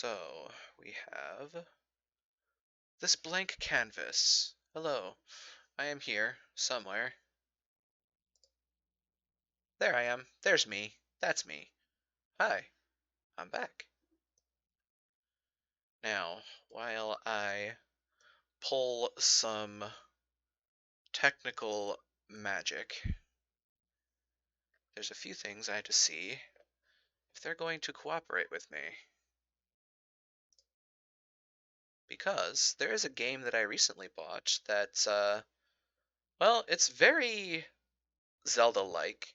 So, we have this blank canvas. Hello, I am here, somewhere. There I am. There's me. That's me. Hi, I'm back. Now, while I pull some technical magic, there's a few things I had to see if they're going to cooperate with me. Because there is a game that I recently bought that's, well, it's very Zelda-like,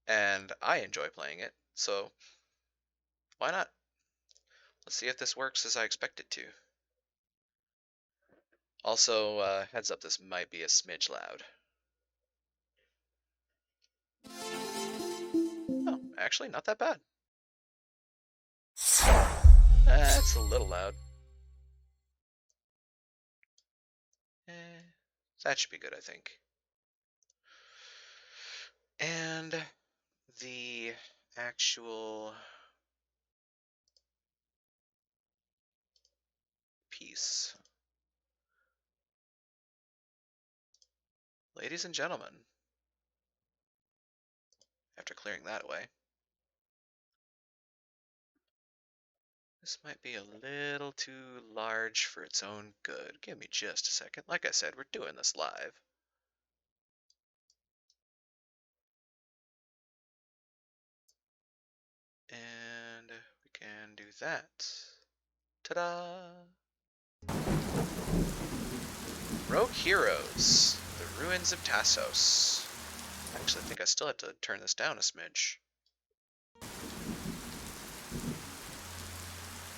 and I enjoy playing it, so why not? Let's see if this works as I expect it to. Also, heads up, this might be a smidge loud. Oh, actually, not that bad. That's a little loud. That should be good, I think. And the actual piece. Ladies and gentlemen, after clearing that away, this might be a little too large for its own good. Give me just a second. Like I said, we're doing this live. And we can do that. Ta-da! Rogue Heroes, the Ruins of Tasos. Actually, I think I still have to turn this down a smidge.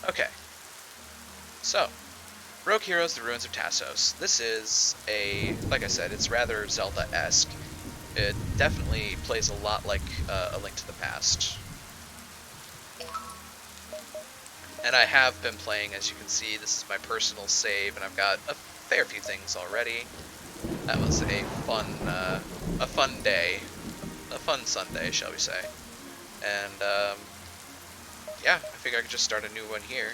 Okay. So, Rogue Heroes, the Ruins of Tasos. This is like I said, it's rather Zelda-esque. It definitely plays a lot like A Link to the Past. And I have been playing, as you can see, this is my personal save, and I've got a fair few things already. That was a fun day. A fun Sunday, shall we say. And, yeah, I figure I could just start a new one here.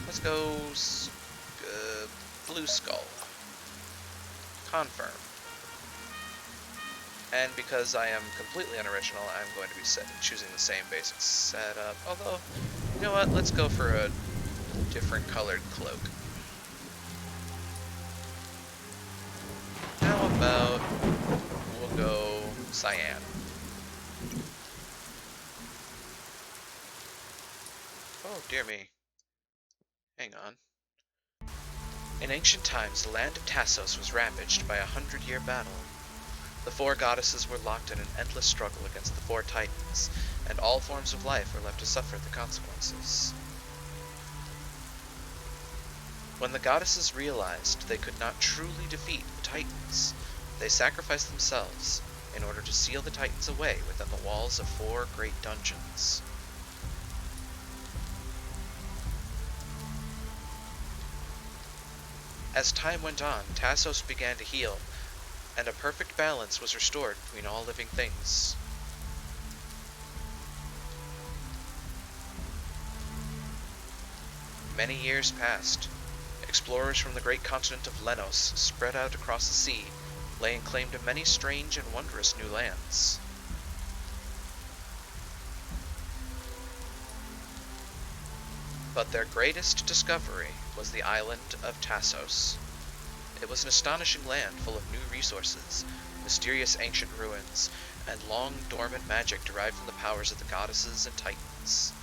Let's go Blue Skull. Confirm. And because I am completely unoriginal, I'm going to be choosing the same basic setup. Although, you know what? Let's go for a different colored cloak. How about we'll go cyan? Oh, dear me. Hang on. In ancient times, the land of Tasos was ravaged by a 100-year battle. The four goddesses were locked in an endless struggle against the four titans, and all forms of life were left to suffer the consequences. When the goddesses realized they could not truly defeat the titans, they sacrificed themselves in order to seal the titans away within the walls of four great dungeons. As time went on, Tasos began to heal, and a perfect balance was restored between all living things. Many years passed. Explorers from the great continent of Lenos spread out across the sea, laying claim to many strange and wondrous new lands. But their greatest discovery was the island of Tasos. It was an astonishing land full of new resources, mysterious ancient ruins, and long dormant magic derived from the powers of the goddesses and titans.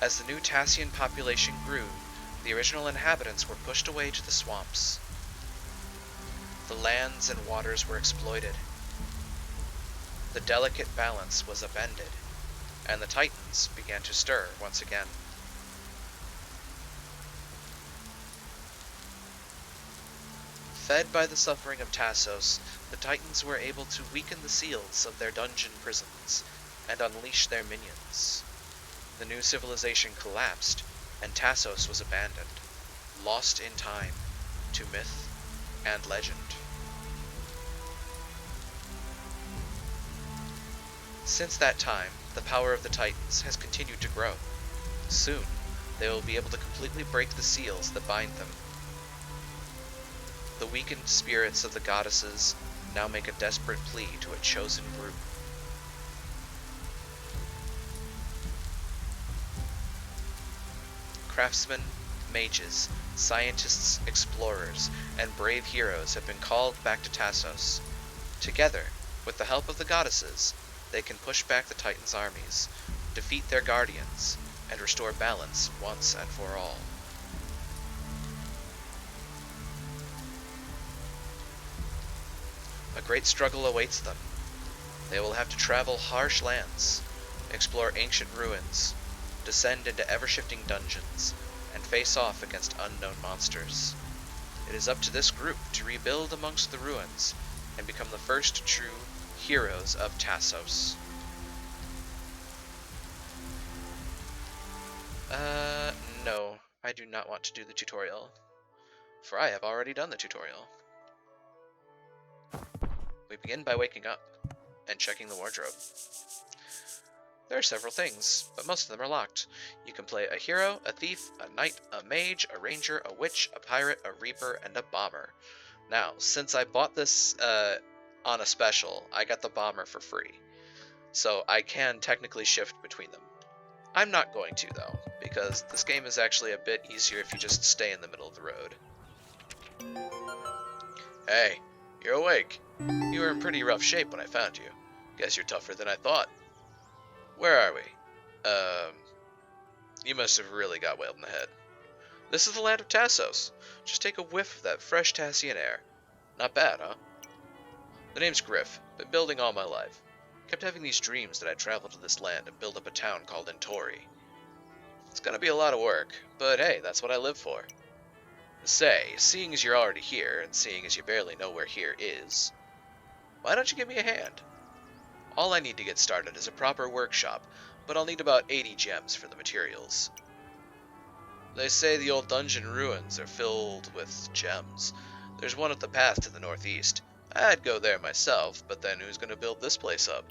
As the new Tassian population grew, the original inhabitants were pushed away to the swamps. The lands and waters were exploited. The delicate balance was upended, and the titans began to stir once again. Fed by the suffering of Tasos, the titans were able to weaken the seals of their dungeon prisons and unleash their minions. The new civilization collapsed, and Tasos was abandoned, lost in time to myth and legend. Since that time, the power of the Titans has continued to grow. Soon, they will be able to completely break the seals that bind them. The weakened spirits of the goddesses now make a desperate plea to a chosen group. Craftsmen, mages, scientists, explorers, and brave heroes have been called back to Tasos. Together, with the help of the goddesses, they can push back the Titans' armies, defeat their guardians, and restore balance once and for all. A great struggle awaits them. They will have to travel harsh lands, explore ancient ruins, descend into ever-shifting dungeons, and face off against unknown monsters. It is up to this group to rebuild amongst the ruins and become the first true heroes of Tasos. No, I do not want to do the tutorial, for I have already done the tutorial. We begin by waking up and checking the wardrobe. There are several things, but most of them are locked. You can play a hero, a thief, a knight, a mage, a ranger, a witch, a pirate, a reaper, and a bomber. Now, since I bought this on a special, I got the bomber for free, so I can technically shift between them. I'm not going to, though, because this game is actually a bit easier if you just stay in the middle of the road. Hey, you're awake. You were in pretty rough shape when I found you. Guess you're tougher than I thought. Where are we? You must have really got whaled in the head. This is the land of Tasos. Just take a whiff of that fresh Tassian air. Not bad, huh? The name's Griff. Been building all my life. Kept having these dreams that I'd travel to this land and build up a town called Entori. It's gonna be a lot of work, but hey, that's what I live for. Say, seeing as you're already here, and seeing as you barely know where here is, why don't you give me a hand? All I need to get started is a proper workshop, but I'll need about 80 gems for the materials. They say the old dungeon ruins are filled with gems. There's one at the path to the northeast. I'd go there myself, but then who's gonna build this place up?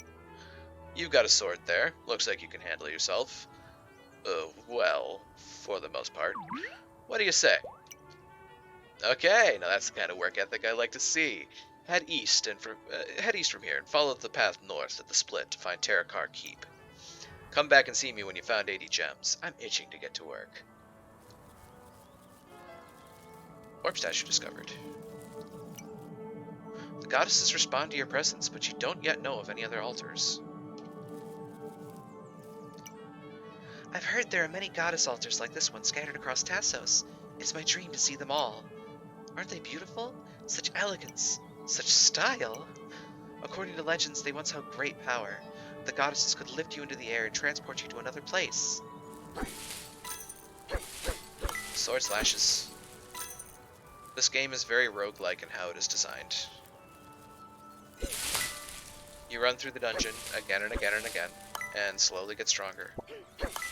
You've got a sword there. Looks like you can handle yourself. Well, for the most part. What do you say? Okay, now that's the kind of work ethic I like to see. Head east from here and follow the path north at the split to find Terrakar Keep. Come back and see me when you found 80 gems. I'm itching to get to work. Orb statue discovered. The goddesses respond to your presence, but you don't yet know of any other altars. I've heard there are many goddess altars like this one scattered across Tasos. It's my dream to see them all. Aren't they beautiful? Such elegance, such style. According to legends, they once held great power. The goddesses could lift you into the air and transport you to another place. Sword slashes. This game is very roguelike in how it is designed. You run through the dungeon again and again and again, and slowly get stronger,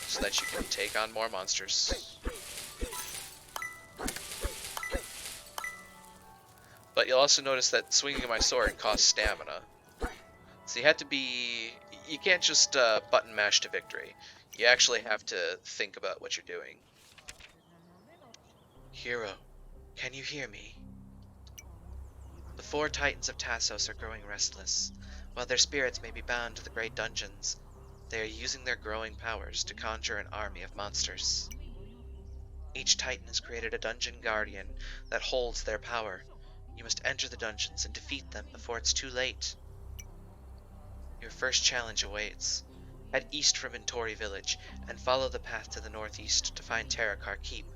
so that you can take on more monsters. But you'll also notice that swinging my sword costs stamina. So you can't just button mash to victory. You actually have to think about what you're doing. Hero, can you hear me? The 4 titans of Tasos are growing restless. While their spirits may be bound to the great dungeons, they are using their growing powers to conjure an army of monsters. Each titan has created a dungeon guardian that holds their power. You must enter the dungeons and defeat them before it's too late. Your first challenge awaits. Head east from Entori village and follow the path to the northeast to find Terrakar Keep,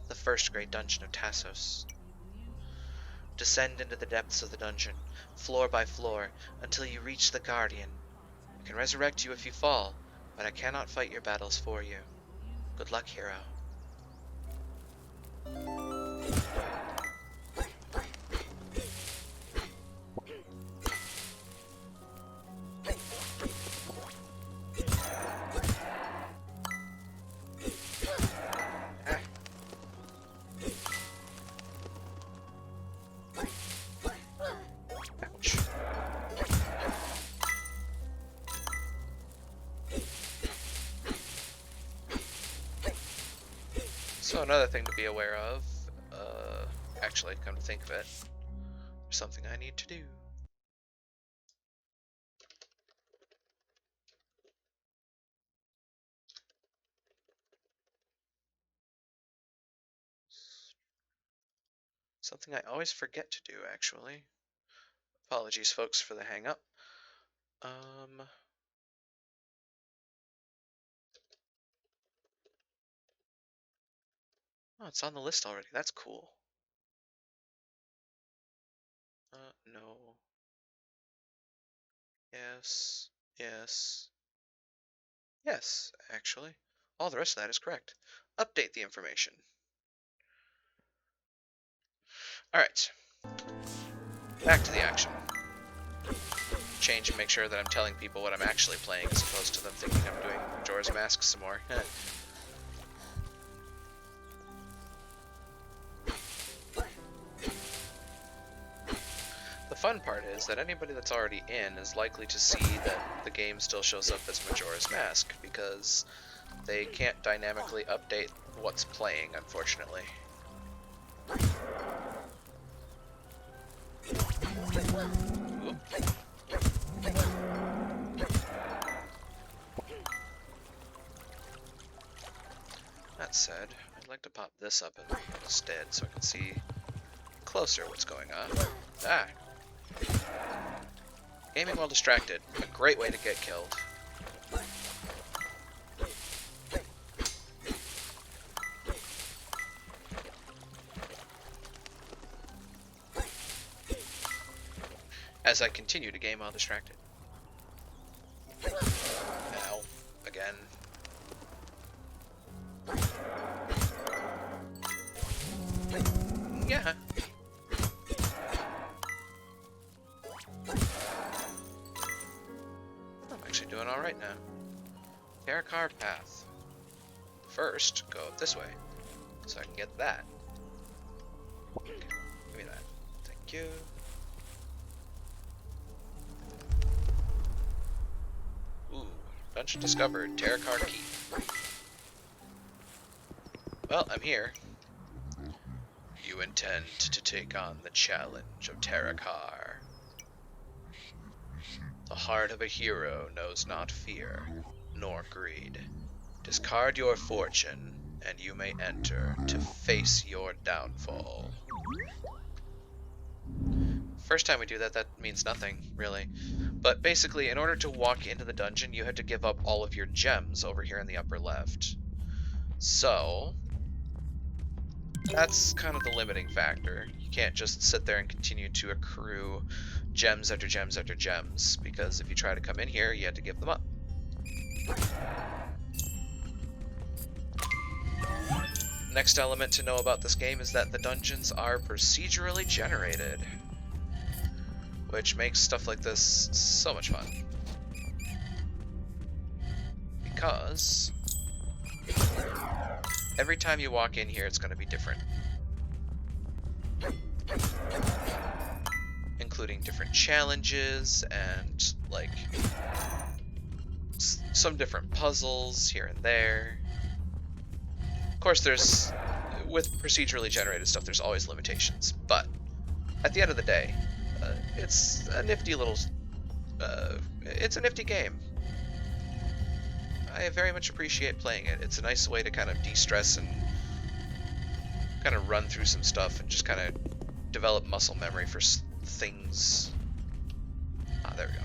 the first great dungeon of Tasos. Descend into the depths of the dungeon, floor by floor, until you reach the Guardian. I can resurrect you if you fall, but I cannot fight your battles for you. Good luck, hero. Also, another thing to be aware of, actually, come to think of it, there's something I need to do. Something I always forget to do, actually. Apologies, folks, for the hang-up. Oh, it's on the list already. That's cool. No. Yes. Yes. Yes, actually. All the rest of that is correct. Update the information. Alright. Back to the action. Change and make sure that I'm telling people what I'm actually playing as opposed to them thinking I'm doing Majora's Mask some more. The fun part is that anybody that's already in is likely to see that the game still shows up as Majora's Mask because they can't dynamically update what's playing, unfortunately. Oop. That said, I'd like to pop this up instead so I can see closer what's going on. Ah! Gaming while distracted. A great way to get killed. As I continue to game while distracted. Ow. Again. Yeah. I'm actually doing alright now. Karakar path. First, go up this way. So I can get that. Okay, give me that. Thank you. Ooh, dungeon discovered. Karakar Keep. Well, I'm here. You intend to take on the challenge of Karakar. The heart of a hero knows not fear, nor greed. Discard your fortune, and you may enter to face your downfall. First time we do that, that means nothing, really. But basically, in order to walk into the dungeon, you had to give up all of your gems over here in the upper left. So, that's kind of the limiting factor. You can't just sit there and continue to accrue gems after gems after gems, because if you try to come in here, you have to give them up. Next element to know about this game is that the dungeons are procedurally generated, which makes stuff like this so much fun. Because every time you walk in here, it's going to be different. Including different challenges and, like, some different puzzles here and there. Of course, with procedurally generated stuff, there's always limitations, but at the end of the day, it's a nifty little, it's a nifty game. I very much appreciate playing it. It's a nice way to kind of de-stress and kind of run through some stuff and just kind of develop muscle memory for things. Ah, there we go.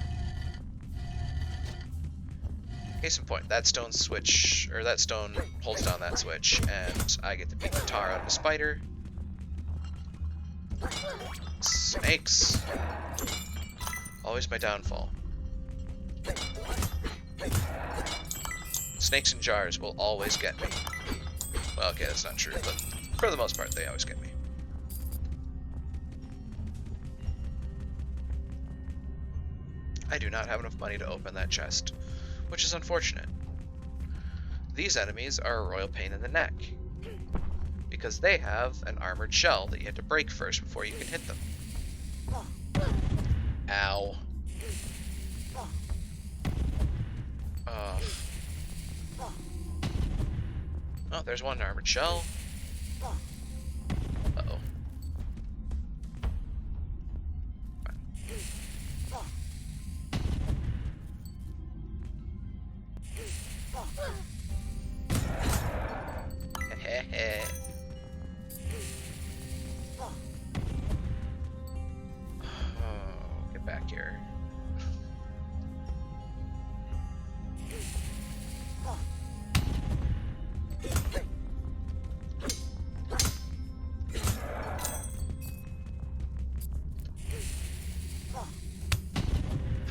Case in point, that stone switch, or that stone holds down that switch, and I get to beat the tar out of a spider. Snakes. Always my downfall. Snakes in jars will always get me. Well, okay, that's not true, but for the most part, they always get me. I do not have enough money to open that chest, which is unfortunate. These enemies are a royal pain in the neck, because they have an armored shell that you have to break first before you can hit them. Ow. Oh, there's one armored shell. Uh-oh. Heh. Oh, get back here.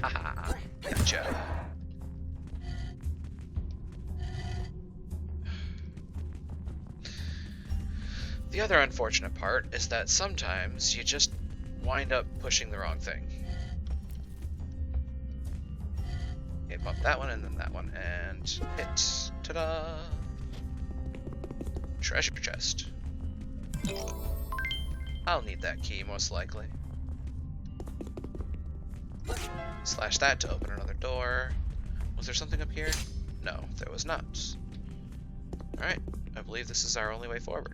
Haha, gotcha. The other unfortunate part is that sometimes you just wind up pushing the wrong thing. Okay, bump that one and then that one, and hit. Ta-da! Treasure chest. I'll need that key, most likely. Slash that to open another door. Was there something up here? No, there was not. Alright, I believe this is our only way forward.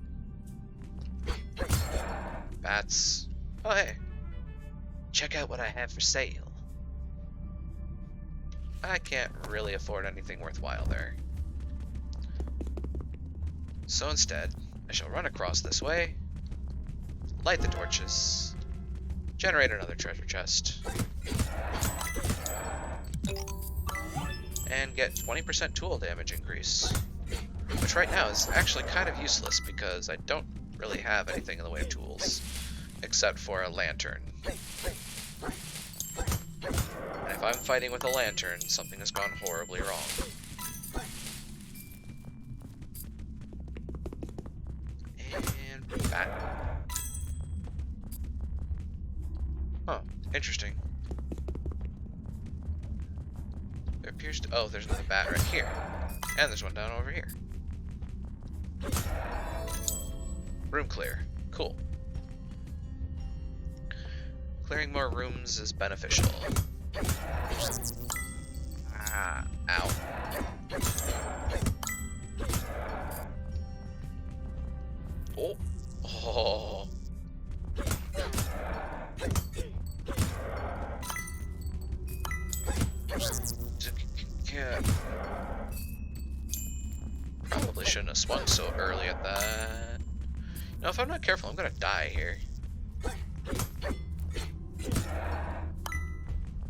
Bats. Oh, hey. Check out what I have for sale. I can't really afford anything worthwhile there. So instead, I shall run across this way, light the torches, generate another treasure chest, and get 20% tool damage increase. Which right now is actually kind of useless because I don't really have anything in the way of tools, except for a lantern. And if I'm fighting with a lantern, something has gone horribly wrong. And bat. Huh, interesting. There appears to... oh, there's another bat right here. And there's one down over here. Room clear. Cool. Clearing more rooms is beneficial. Ah, ow. Oh. Oh. Probably shouldn't have swung so early at that. You know, if I'm not careful, I'm gonna die here.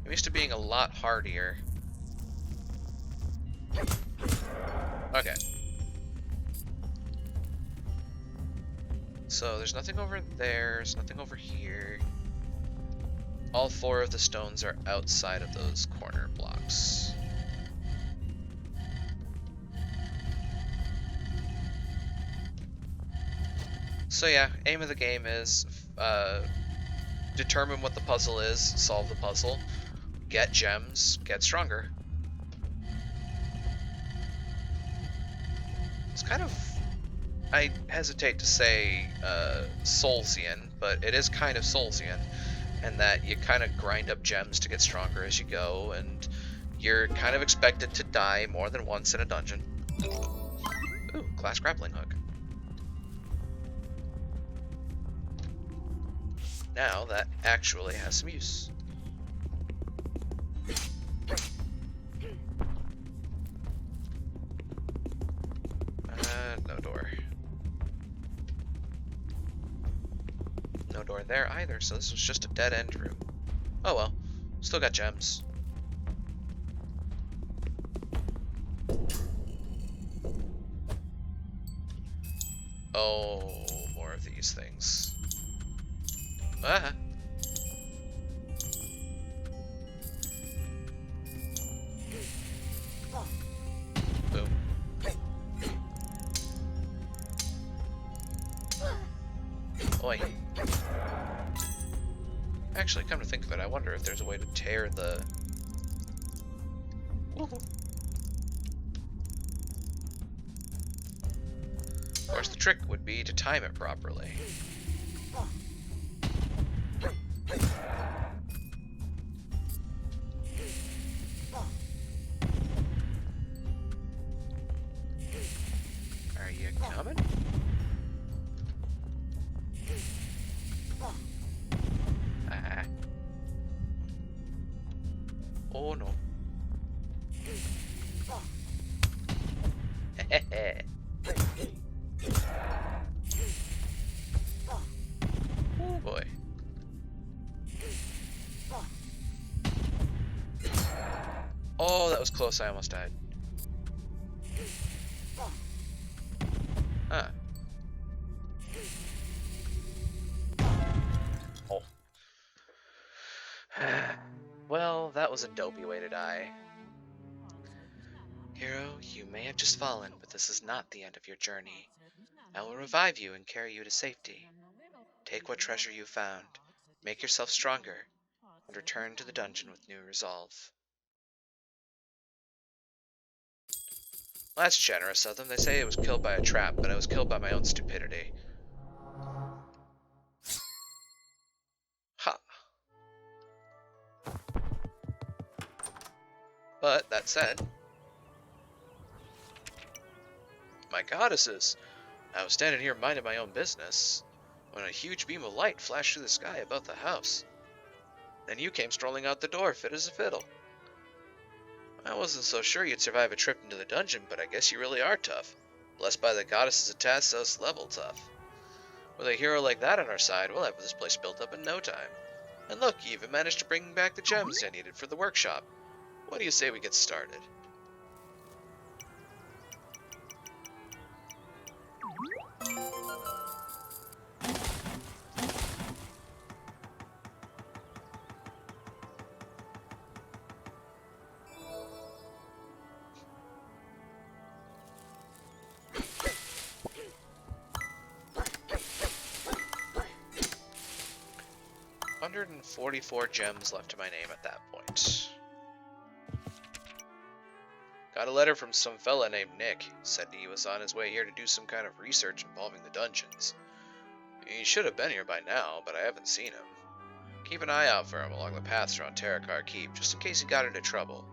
I'm used to being a lot hardier. Okay. So there's nothing over there, there's nothing over here. All 4 of the stones are outside of those corner blocks. So yeah, aim of the game is determine what the puzzle is, solve the puzzle, get gems, get stronger. It's kind of, I hesitate to say Soulsian, but it is kind of Soulsian, in that you kind of grind up gems to get stronger as you go, and you're kind of expected to die more than once in a dungeon. Ooh, glass grappling hook. Now that actually has some use. No door. No door there either, so this was just a dead-end room. Oh well, still got gems. Oh, more of these things. Ah. Boom. Oi. Actually, come to think of it, I wonder if there's a way to tear the... Woohoo. Of course, the trick would be to time it properly. Are you coming? Oh no. Oh boy. Oh, that was close. I almost died. Huh. Oh. Well, that was a dopey way to die. Hero, you may have just fallen, but this is not the end of your journey. I will revive you and carry you to safety. Take what treasure you found, make yourself stronger, and return to the dungeon with new resolve. Well, that's generous of them. They say it was killed by a trap, but I was killed by my own stupidity. Ha! But, that said, my goddesses, I was standing here minding my own business, when a huge beam of light flashed through the sky above the house. Then you came strolling out the door, fit as a fiddle. I wasn't so sure you'd survive a trip into the dungeon, but I guess you really are tough. Blessed by the goddesses of Tasos, level tough. With a hero like that on our side, we'll have this place built up in no time. And look, you even managed to bring back the gems I needed for the workshop. What do you say we get started? 144 gems left to my name at that point. Got a letter from some fella named Nick. Said he was on his way here to do some kind of research involving the dungeons. He should have been here by now, but I haven't seen him. Keep an eye out for him along the paths around Terrakar Keep, just in case he got into trouble.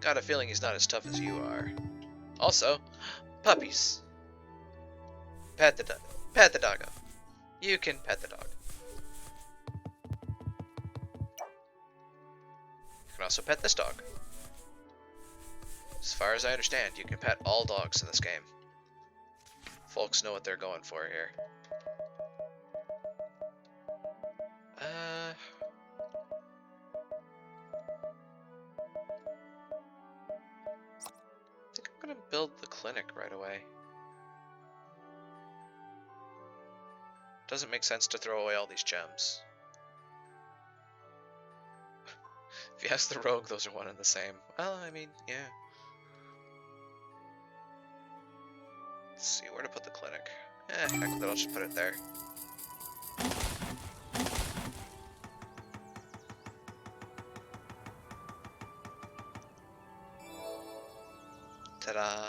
Got a feeling he's not as tough as you are. Also, puppies. Pet the doggo. You can pet the dog. You can also pet this dog. As far as I understand, you can pet all dogs in this game. Folks know what they're going for here. I think I'm gonna build the clinic right away. Doesn't make sense to throw away all these gems. If you ask the rogue, those are one and the same. Well, I mean, yeah. Let's see where to put the clinic. Heck with it, I'll just put it there. Ta-da!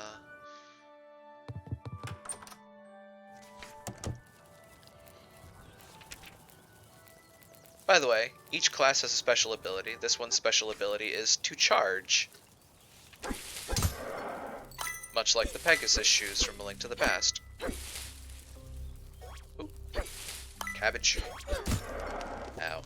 By the way, each class has a special ability. This one's special ability is to charge. Much like the Pegasus shoes from A Link to the Past. Ooh. Cabbage. Ow.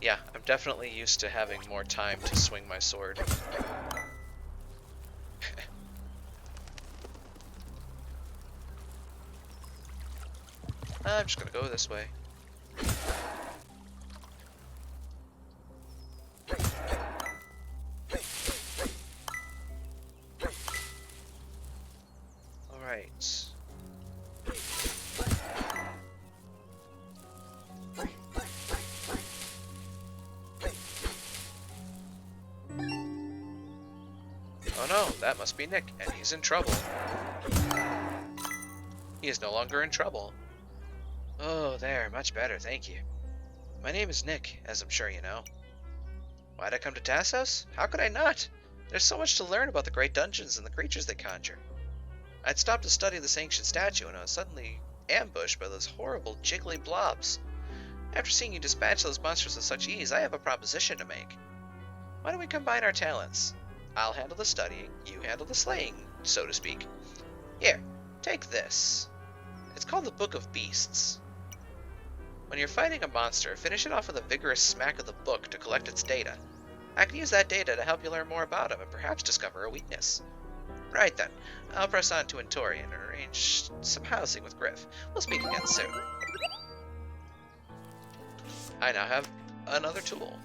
Yeah, I'm definitely used to having more time to swing my sword. I'm just gonna go this way. Alright. Oh no, that must be Nick, and he's in trouble. He is no longer in trouble. Oh, there, much better, thank you. My name is Nick, as I'm sure you know. Why'd I come to Tasos? How could I not? There's so much to learn about the great dungeons and the creatures they conjure. I'd stopped to study this ancient statue and I was suddenly ambushed by those horrible jiggly blobs. After seeing you dispatch those monsters with such ease, I have a proposition to make. Why don't we combine our talents? I'll handle the studying, you handle the slaying, so to speak. Here, take this. It's called the Book of Beasts. When you're fighting a monster, finish it off with a vigorous smack of the book to collect its data. I can use that data to help you learn more about him and perhaps discover a weakness. Right then, I'll press on to Entori and arrange some housing with Griff. We'll speak again soon. I now have another tool.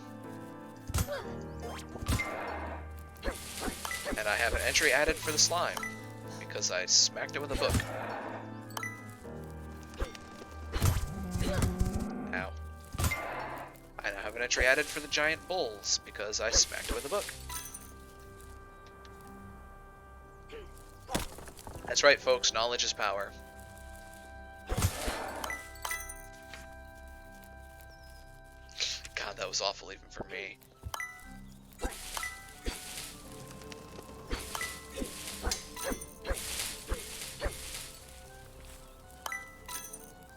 And I have an entry added for the slime, because I smacked it with a book. Ow. I now have an entry added for the giant bulls, because I smacked it with a book. That's right, folks, knowledge is power. God, that was awful even for me.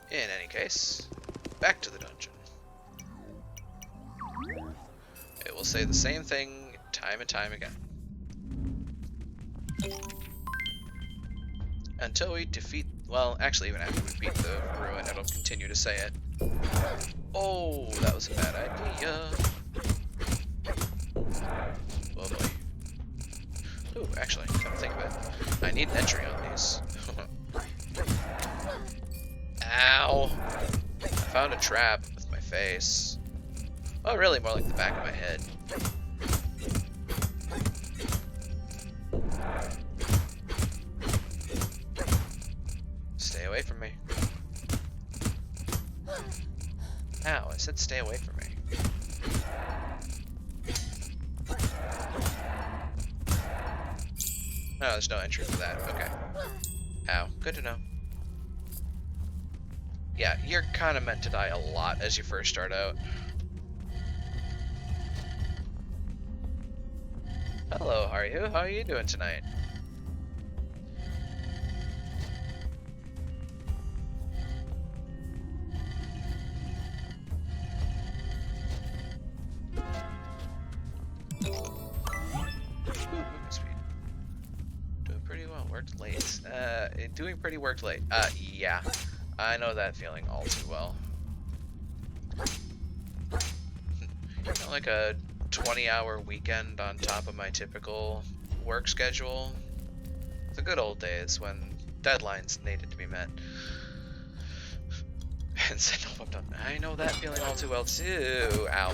In any case, back to the dungeon. It will say the same thing time and time again. Until we defeat... Well, actually, even after we beat the ruin, it'll continue to say it. Oh, that was a bad idea. Oh boy. Ooh, actually, come to think of it, I need an entry on these. Ow! I found a trap with my face. Oh, really, more like the back of my head. Stay away from me. Ow, I said stay away from me. No, there's no entry for that. Okay. Ow, good to know. Yeah, you're kind of meant to die a lot as you first start out. Hello, how are you? How are you doing tonight? Movement speed. Doing pretty well. Worked late. Doing pretty worked late. Yeah. I know that feeling all too well. You know, like a 20-hour weekend on top of my typical work schedule. The good old days when deadlines needed to be met. And said, no, I'm done. I know that feeling all too well too. Ow.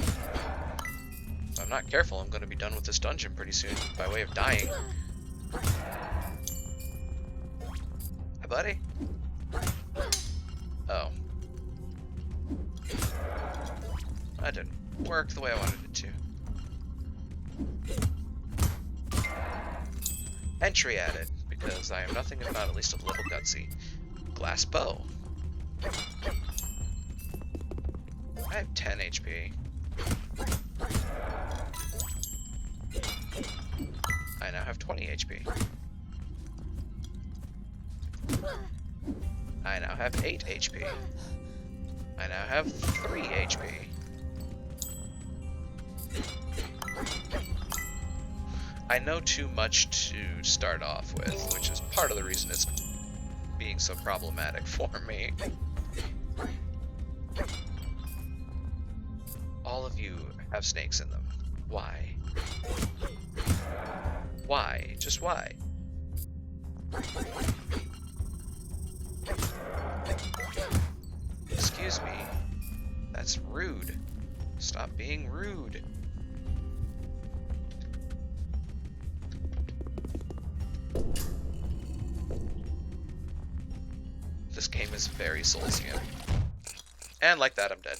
If I'm not careful, I'm going to be done with this dungeon pretty soon by way of dying. Hi, buddy. Oh. That didn't work the way I wanted it to. Entry added, because I am nothing if not at least a little gutsy. Glass bow. I have 10 HP. I now have 20 HP. I now have 8 HP. I now have 3 HP. I know too much to start off with, which is part of the reason it's being so problematic for me. All of you have snakes in them. Why? Why? Just why? Excuse me. That's rude. Stop being rude. This game is very Soulsian. And like that, I'm dead.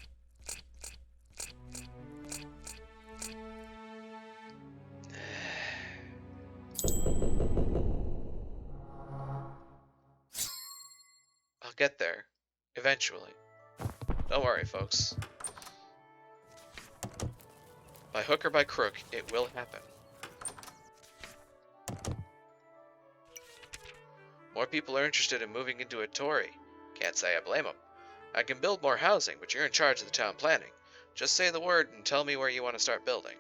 I'll get there. Eventually. Don't worry, folks. By hook or by crook, it will happen. More people are interested in moving into Entori. Can't say I blame them. I can build more housing, but you're in charge of the town planning. Just say the word and tell me where you want to start building.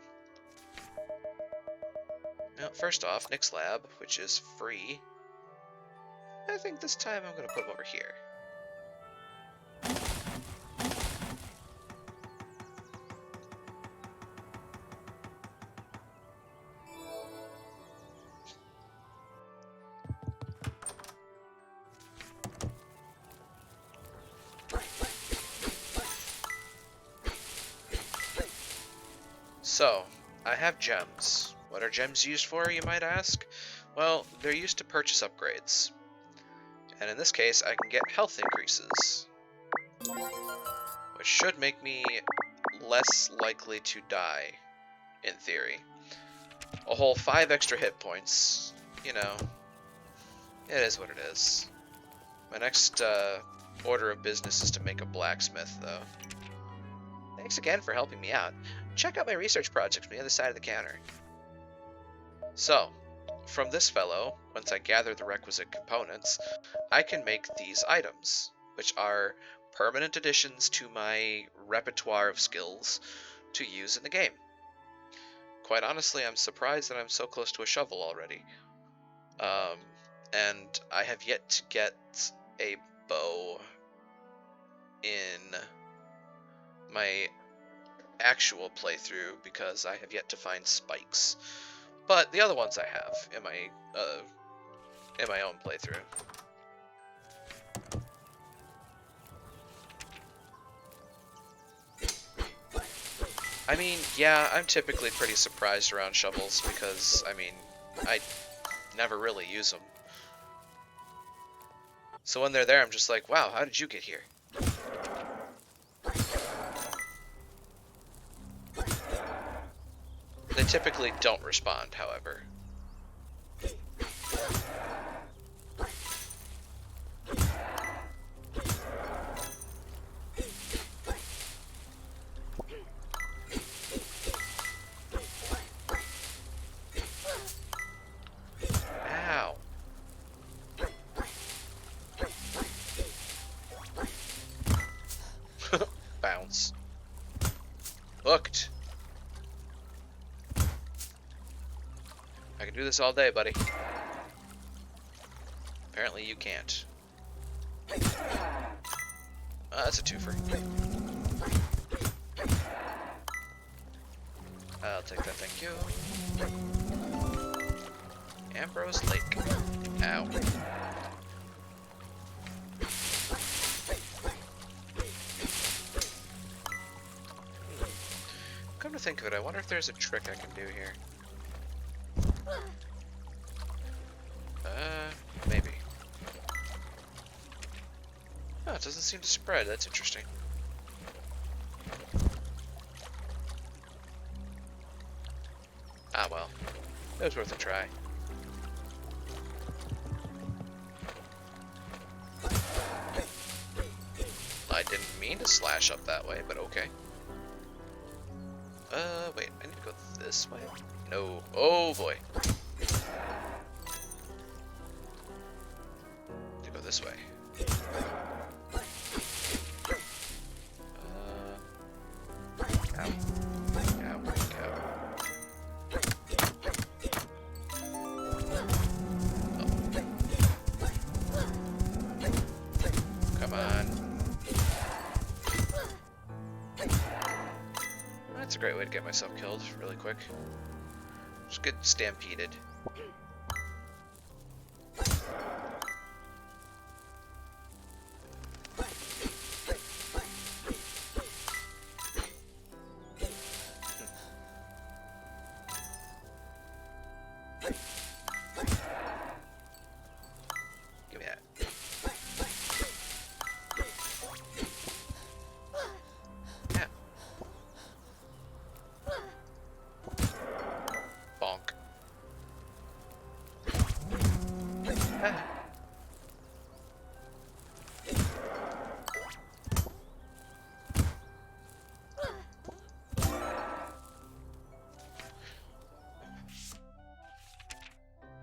Now, first off, Nick's lab, which is free. I think this time I'm going to put him over here. So, I have gems. What are gems used for, you might ask? Well, they're used to purchase upgrades. And in this case, I can get health increases, which should make me less likely to die, in theory. A whole 5 extra hit points, you know, it is what it is. My next order of business is to make a blacksmith, though. Thanks again for helping me out. Check out my research project on the other side of the counter. So, from this fellow, once I gather the requisite components, I can make these items, which are permanent additions to my repertoire of skills to use in the game. Quite honestly, I'm surprised that I'm so close to a shovel already. And I have yet to get a bow in my actual playthrough because I have yet to find spikes. But the other ones I have in my own playthrough. I mean, yeah, I'm typically pretty surprised around shovels because, I mean, I never really use them. So when they're there, I'm just like, wow, how did you get here? They typically don't respond, however. Ow. Bounce. Hooked. I can do this all day, buddy. Apparently you can't. That's a twofer. I'll take that, thank you. Ambrose Lake. Ow. Come to think of it, I wonder if there's a trick I can do here. Maybe. Oh, it doesn't seem to spread. That's interesting. Ah, well. It was worth a try. I didn't mean to slash up that way, but okay. Wait, I need to go this way? No. Oh, boy. This way. Ow. Ow. Ow. Oh. Come on. That's a great way to get myself killed really quick. Just get stampeded.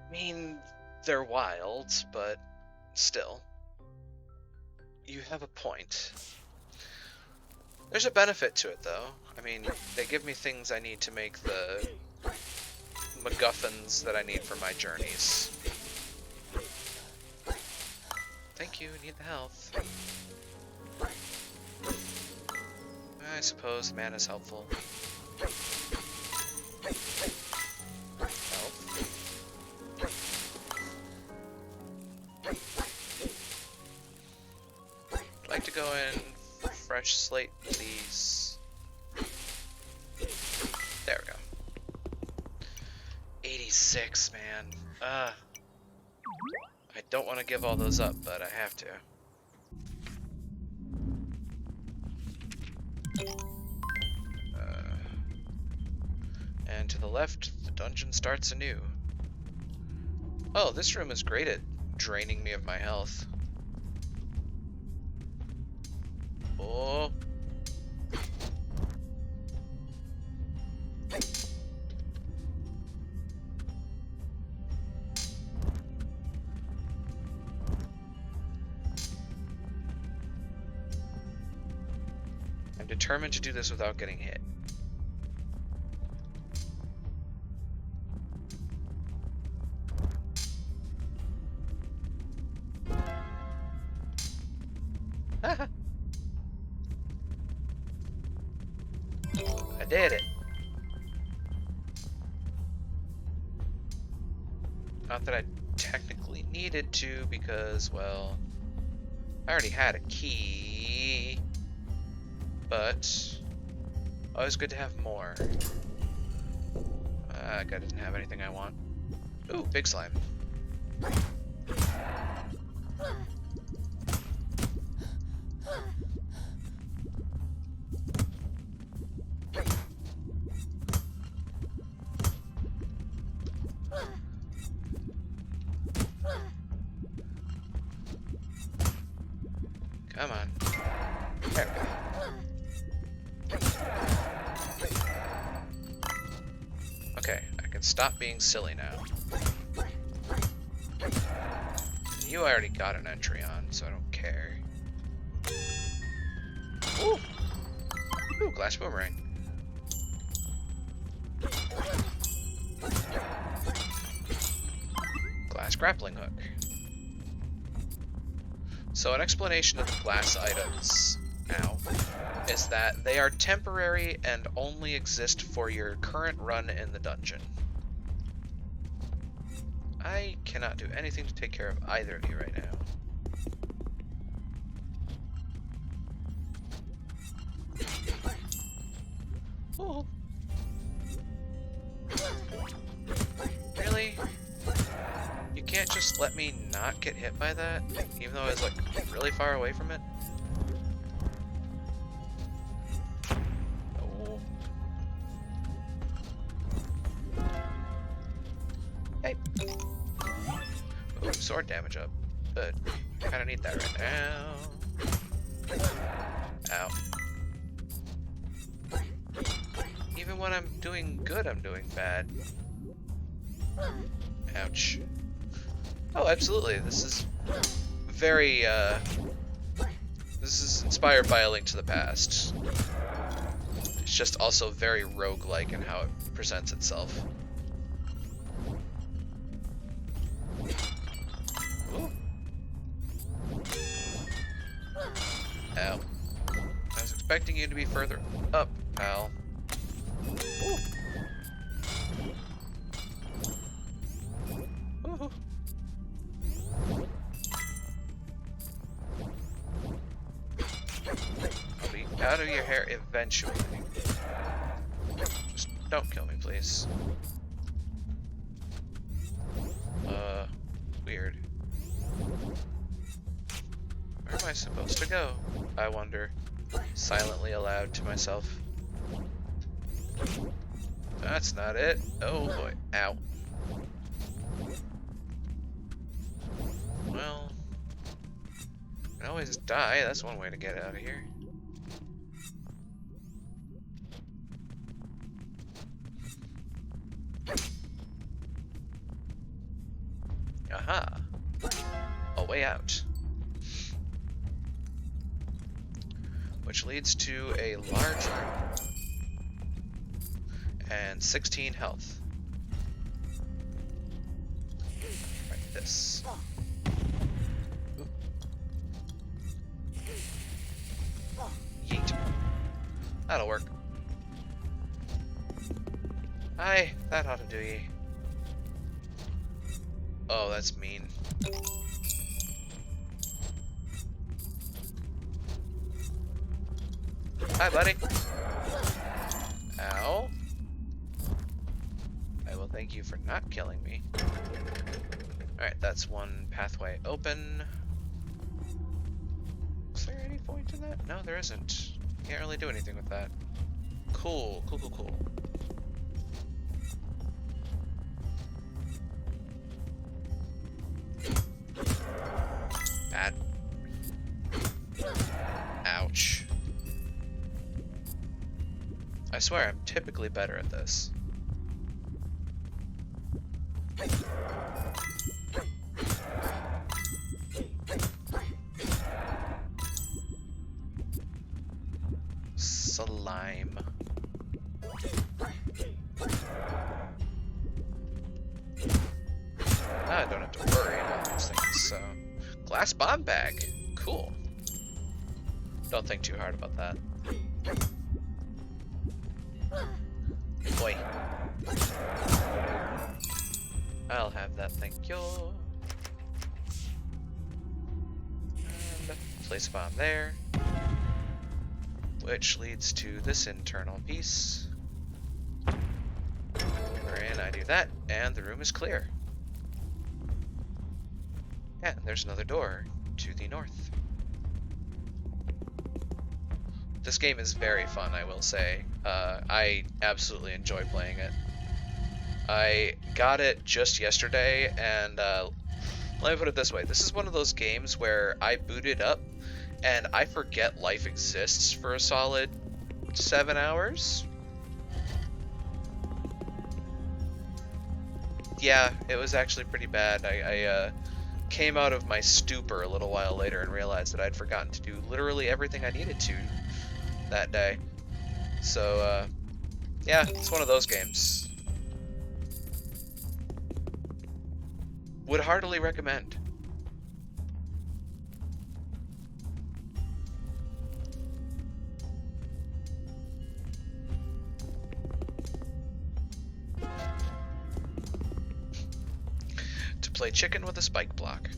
I mean, they're wild, but still. You have a point. There's a benefit to it, though. I mean, they give me things I need to make MacGuffins that I need for my journeys. Thank you, need the health. I suppose mana's helpful. Health. I'd like to go in fresh slate, please. There we go. 86, man. I don't want to give all those up, but I have to. And to the left, the dungeon starts anew. Oh, this room is great at draining me of my health. Oh. I'm determined to do this without getting hit. I did it. Not that I technically needed to because, well, I already had a key. But always good to have more. That guy doesn't have anything I want. Ooh, big slime. Come on. There we go. Okay, I can stop being silly now. You already got an entry on, so I don't care. Ooh! Ooh, glass boomerang. Glass grappling hook. So an explanation of the glass items now is that they are temporary and only exist for your current run in the dungeon. I cannot do anything to take care of either of you right now. Ooh. Really? You can't just let me not get hit by that, even though I was like really far away from it? Oh. Hey. Ooh, sword damage up. But I kinda need that right now. Ow. Even when I'm doing good, I'm doing bad. Ouch. Oh, absolutely. This is very, this is inspired by A Link to the Past. It's just also very roguelike in how it presents itself. Ooh. Ow. I was expecting you to be further up, pal. Ooh. Ooh. I'll be out of your hair eventually. Just don't kill me, please. Weird. Where am I supposed to go? I wonder, silently aloud to myself. That's not it. Oh boy. Ow. Well, I can always die. That's one way to get out of here. Aha. A way out. Which leads to a large room. And 16 health. this. Oop. Yeet. That'll work. Aye, that ought to do ye. Oh, that's mean. Hi, buddy. Ow. I will thank you for not killing me. Alright, that's one pathway open. Is there any point in that? No, there isn't. Can't really do anything with that. Cool, cool, cool, cool. Bad. Ouch. I swear, I'm typically better at this. Slime. I don't have to worry about these things, so... Glass bomb bag. Cool. Don't think too hard about that. Boy. I'll have that, thank you. And place a bomb there. Which leads to this internal piece. Wherein I do that, and the room is clear. And there's another door to the north. This game is very fun, I will say. I absolutely enjoy playing it. I got it just yesterday, and let me put it this way. This is one of those games where I boot it up, and I forget life exists for a solid 7 hours. Yeah, it was actually pretty bad. I came out of my stupor a little while later and realized that I'd forgotten to do literally everything I needed to that day. So, yeah, it's one of those games. Would heartily recommend. To play chicken with a spike block.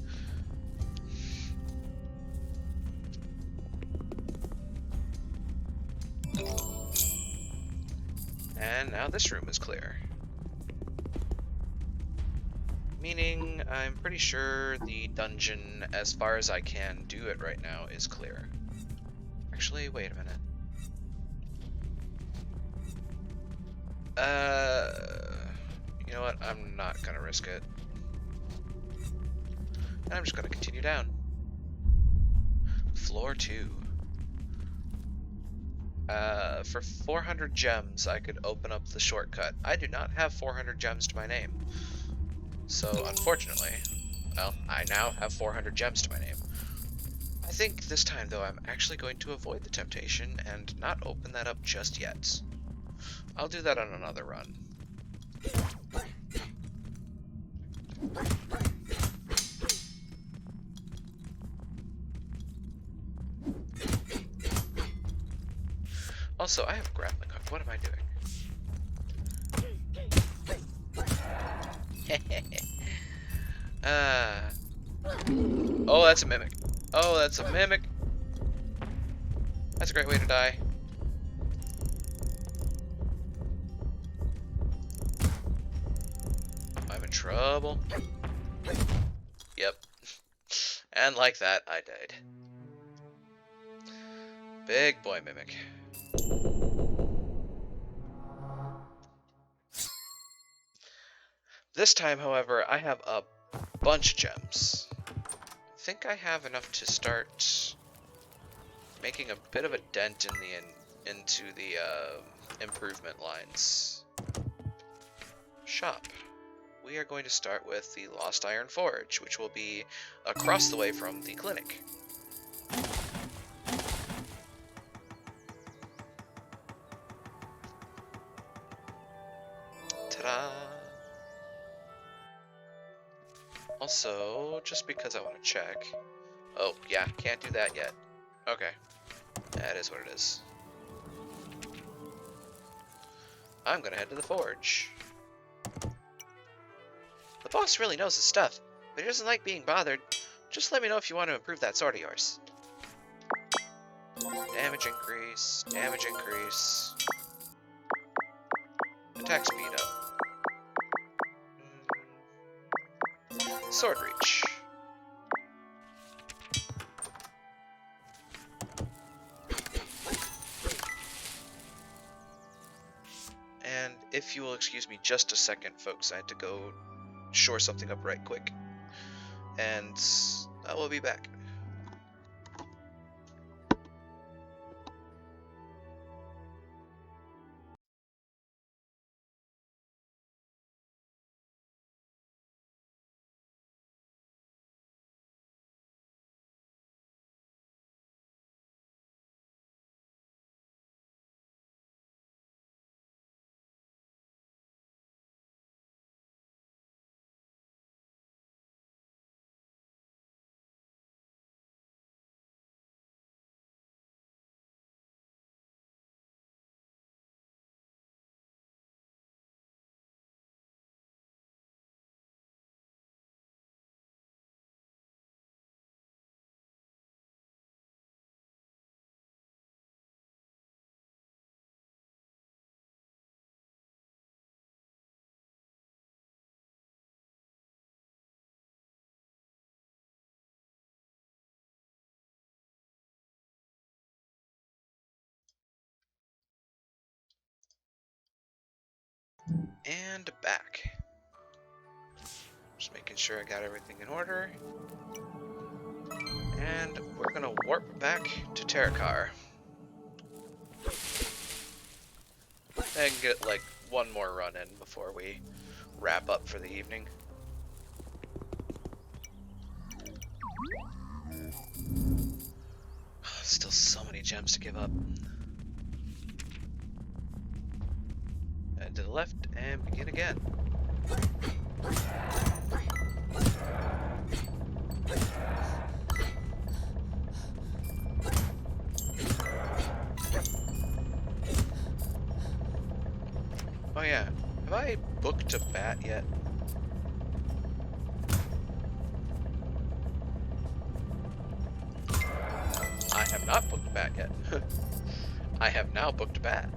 And now this room is clear. Meaning, I'm pretty sure the dungeon, as far as I can do it right now, is clear. Actually, wait a minute. You know what? I'm not gonna risk it. And I'm just gonna continue down. Floor 2. For 400 gems, I could open up the shortcut. I do not have 400 gems to my name. So, unfortunately, well, I now have 400 gems to my name. I think this time, though, I'm actually going to avoid the temptation and not open that up just yet. I'll do that on another run. Also, I have a grappling hook. What am I doing? Oh, that's a mimic. Oh, that's a mimic. That's a great way to die. I'm in trouble. Yep. And like that, I died. Big boy mimic. This time, however, I have a bunch of gems. I think I have enough to start making a bit of a dent in into the improvement lines. Shop. We are going to start with the Lost Iron Forge, which will be across the way from the clinic. Ta-da! Also, just because I want to check. Oh, yeah, can't do that yet. Okay. That is what it is. I'm gonna head to the forge. The boss really knows his stuff, but he doesn't like being bothered. Just let me know if you want to improve that sword of yours. Damage increase, damage increase. Attack speed up. Sword reach. And if you will excuse me just a second, folks, I had to go shore something up right quick. And I will be back. And back. Just making sure I got everything in order. And we're gonna warp back to Terakar. And get like one more run in before we wrap up for the evening. Still so many gems to give up. And to the left and begin again. Oh yeah, have I booked a bat yet? I have not booked a bat yet. I have now booked a bat.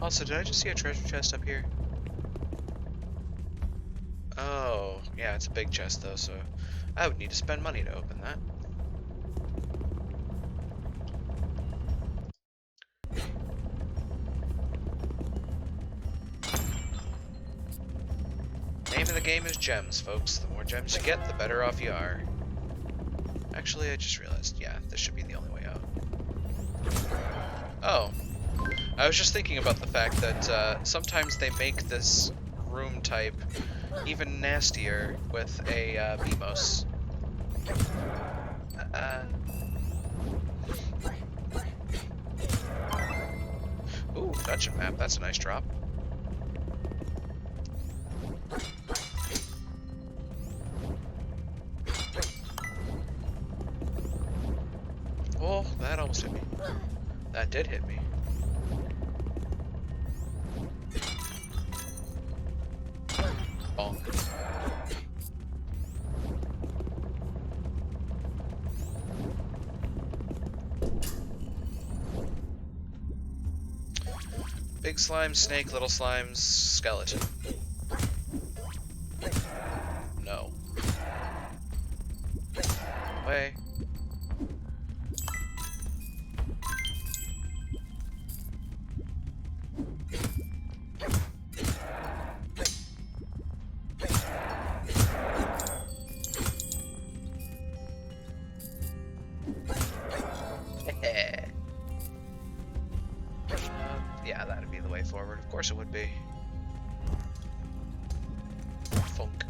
Also, did I just see a treasure chest up here? Oh, yeah, it's a big chest though, so I would need to spend money to open that. Name of the game is gems, folks. The more gems you get, the better off you are. Actually, I just realized, yeah, this should be the only way out. Oh. I was just thinking about the fact that sometimes they make this room type even nastier with a BMOS. Ooh, dungeon map. That's a nice drop. Oh, that almost hit me. That did hit me. Bonk. Big slime, snake, little slimes, skeleton. No. Way. Yeah, that'd be the way forward. Of course it would be. Funk.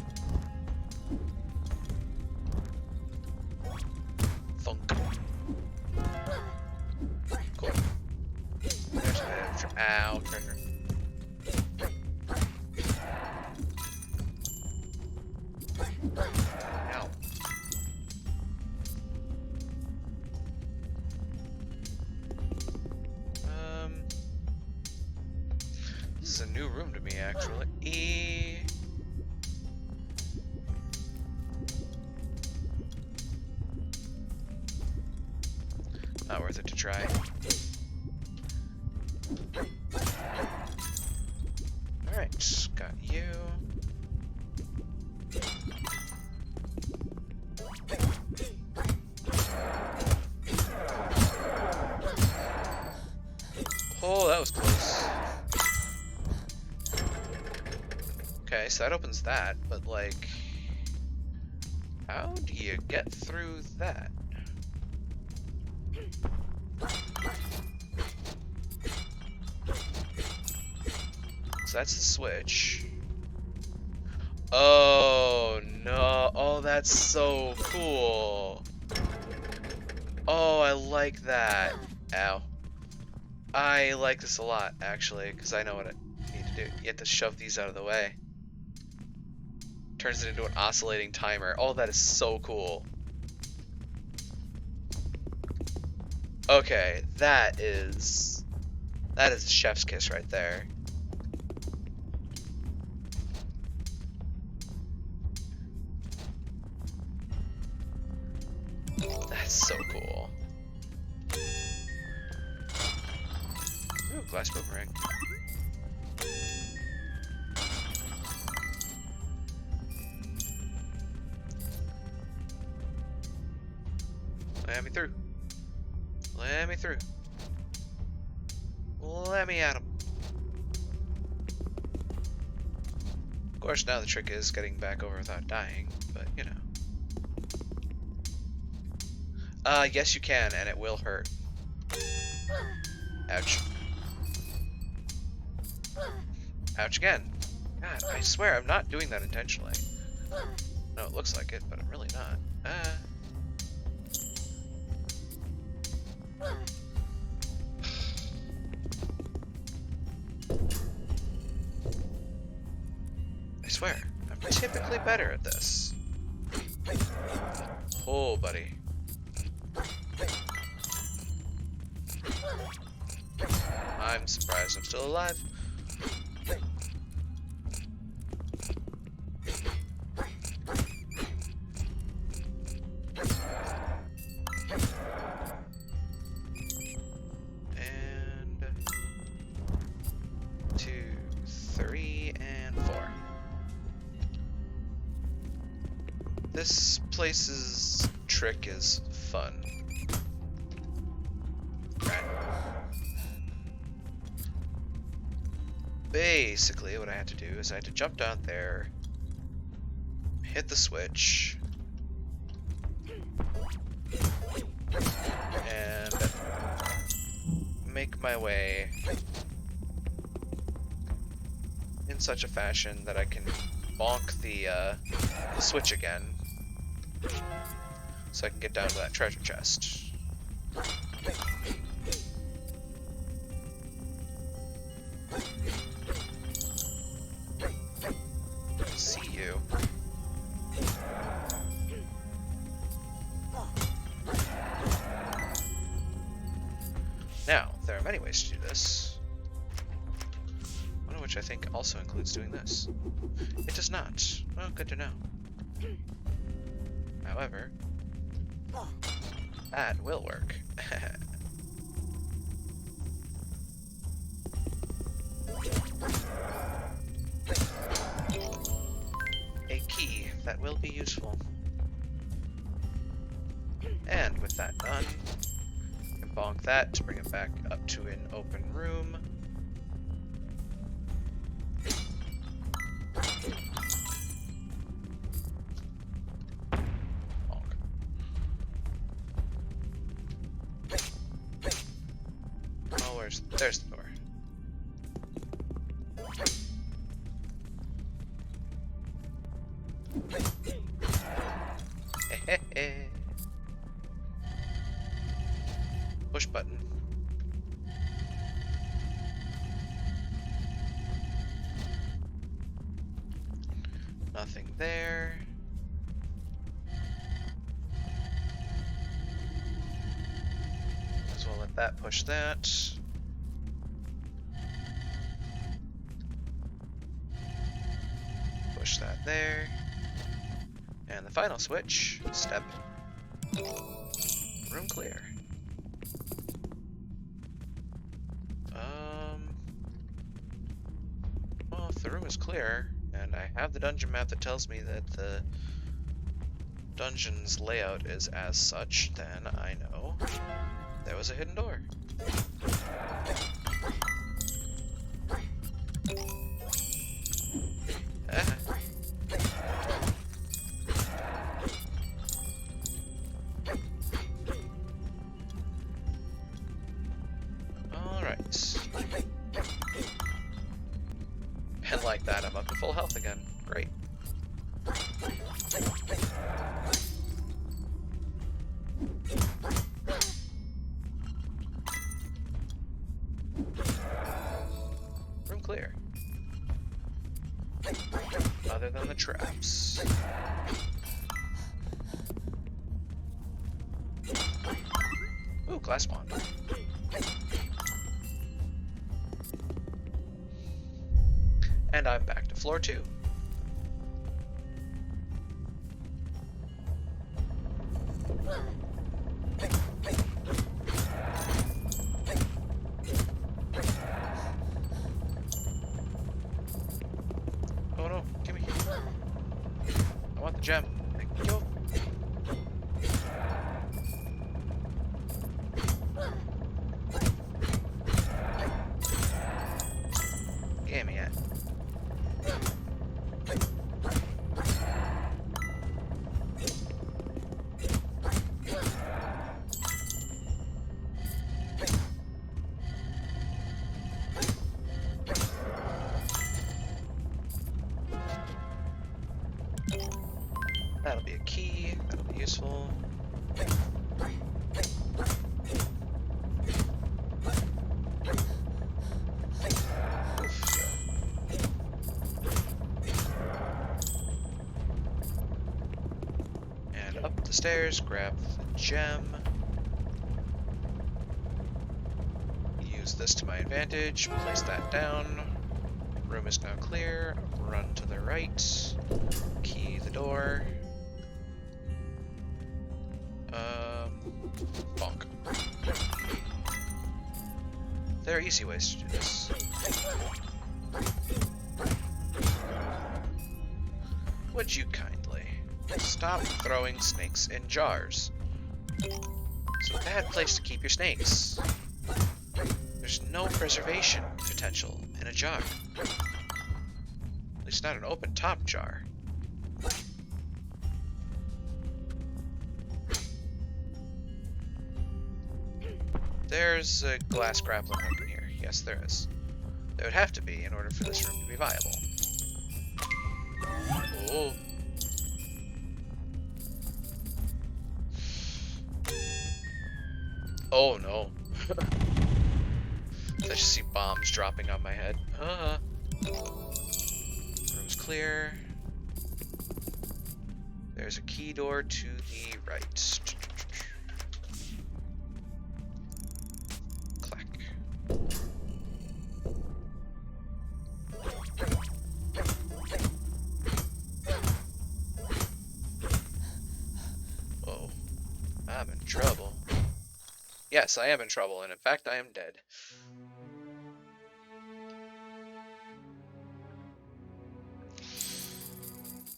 new room to me, actually. Not worth it to try. Alright, got you. Oh, that was close. Okay, so that opens that, but like, how do you get through that? So that's the switch. Oh no, oh that's so cool. Oh, I like that. Ow. I like this a lot, actually, because I know what I need to do. You have to shove these out of the way. Turns it into an oscillating timer. Oh, that is so cool. Okay, that is a chef's kiss right there. That's so cool. Ooh, glass boomerang. Let me through. Let me through. Let me at him. Of course, now the trick is getting back over without dying, but you know. Yes you can, and it will hurt. Ouch. Ouch again. God, I swear I'm not doing that intentionally. No, it looks like it, but I'm really not. I swear, I'm typically better at this. Oh, buddy. I'm surprised I'm still alive. And 2, 3, and 4. This place's trick is fun. Basically, what I had to do is I had to jump down there, hit the switch, and make my way in such a fashion that I can bonk the switch again, so I can get down to that treasure chest. See you. Now, there are many ways to do this. One of which I think also includes doing this. It does not. Well, good to know. However, that will work. A key that will be useful. And with that done, you can bonk that to bring it back up to an open room. Bonk. Oh, there's the door. Push button. Nothing there. As well let that push that. push that there. And the final switch, step, room clear. Well, if the room is clear, and I have the dungeon map that tells me that the dungeon's layout is as such, then I know there was a hidden door. Alright. And like that, I'm up to full health again. Great. Room clear. Other than the traps. Ooh, glass wand. And I'm back to floor 2. Oh no, gimme. I want the gem. Thank you. Gimme it. That'll be a key. That'll be useful. And up the stairs, grab the gem. Use this to my advantage. Place that down. Room is now clear. Run to the right. Key the door. Bonk. There are easy ways to do this. Would you kindly stop throwing snakes in jars? It's a bad place to keep your snakes. There's no preservation potential in a jar. At least not an open top jar. There's a glass grappling hook in here. Yes, there is. There would have to be in order for this room to be viable. Oh. Oh no. I just see bombs dropping on my head. Room's clear. There's a key door to the right. Whoa. I'm in trouble. Yes, I am in trouble, and in fact, I am dead.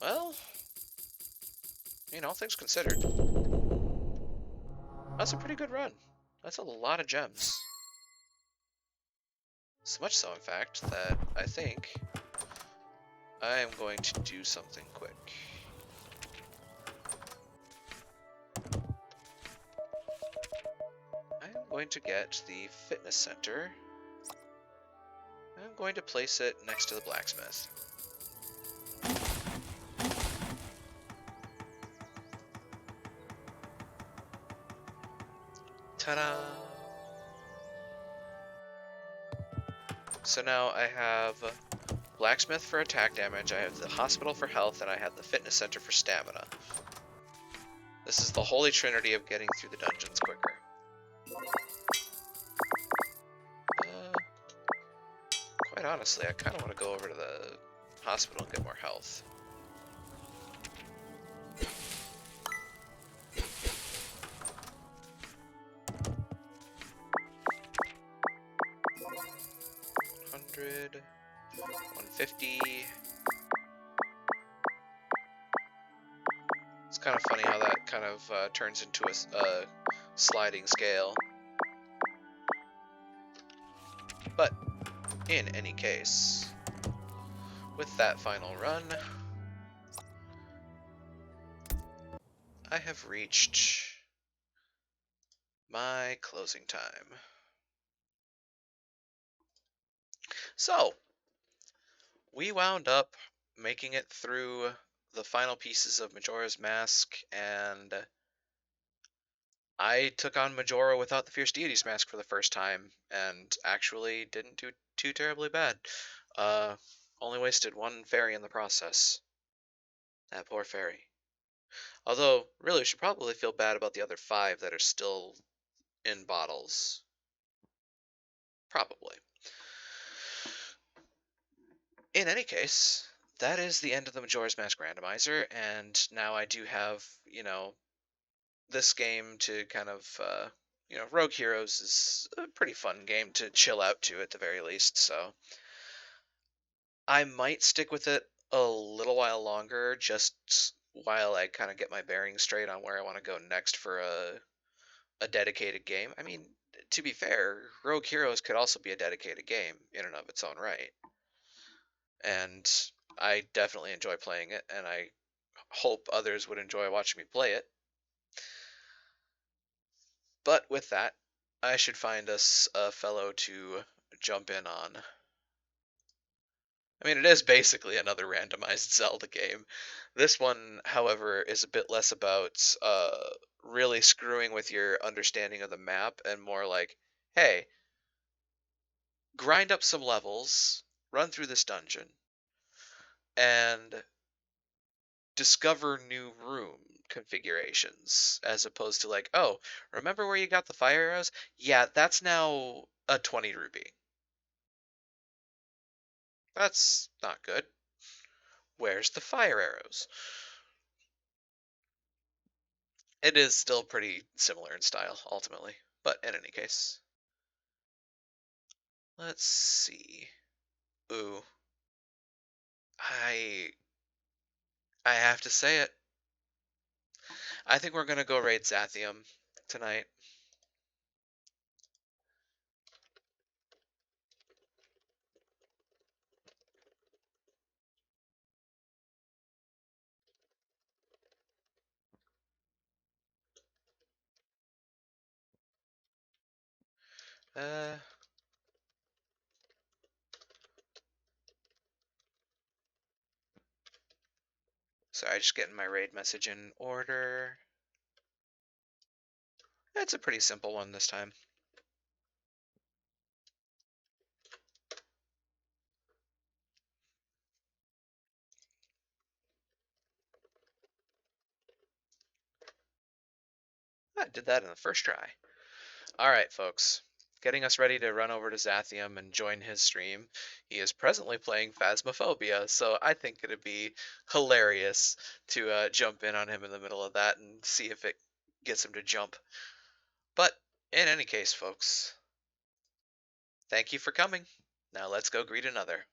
Well, you know, things considered. That's a pretty good run. That's a lot of gems. So much so, in fact, that I think I am going to do something quick. I'm going to get the fitness center. I'm going to place it next to the blacksmith. Ta-da! So now I have blacksmith for attack damage, I have the hospital for health, and I have the fitness center for stamina. This is the holy trinity of getting through the dungeons quicker. Quite honestly, I kind of want to go over to the hospital and get more health. key. It's kind of funny how that kind of turns into a sliding scale. But in any case, with that final run, I have reached my closing time. So, we wound up making it through the final pieces of Majora's Mask, and I took on Majora without the Fierce Deity's Mask for the first time, and actually didn't do too terribly bad. Only wasted one fairy in the process. That poor fairy. Although, really, we should probably feel bad about the other 5 that are still in bottles. Probably. In any case, that is the end of the Majora's Mask Randomizer, and now I do have, this game to kind of, Rogue Heroes is a pretty fun game to chill out to at the very least, so I might stick with it a little while longer, just while I kind of get my bearings straight on where I want to go next for a dedicated game. I mean, to be fair, Rogue Heroes could also be a dedicated game in and of its own right. And I definitely enjoy playing it, and I hope others would enjoy watching me play it. But with that, I should find us a fellow to jump in on. I mean, it is basically another randomized Zelda game. This one, however, is a bit less about really screwing with your understanding of the map and more like, hey, grind up some levels, run through this dungeon, and discover new room configurations, as opposed to like, oh, remember where you got the fire arrows? Yeah, that's now a 20 rupee. That's not good. Where's the fire arrows? It is still pretty similar in style, ultimately. But in any case, let's see. Ooh, I I have to say it. I think we're gonna go raid Zathium tonight. Uh, Sorry, just getting my raid message in order. It's a pretty simple one this time. I did that in the first try. Alright, folks. Getting us ready to run over to Zathium and join his stream. He is presently playing Phasmophobia, so I think it'd be hilarious to jump in on him in the middle of that and see if it gets him to jump. But in any case, folks, thank you for coming. Now let's go greet another.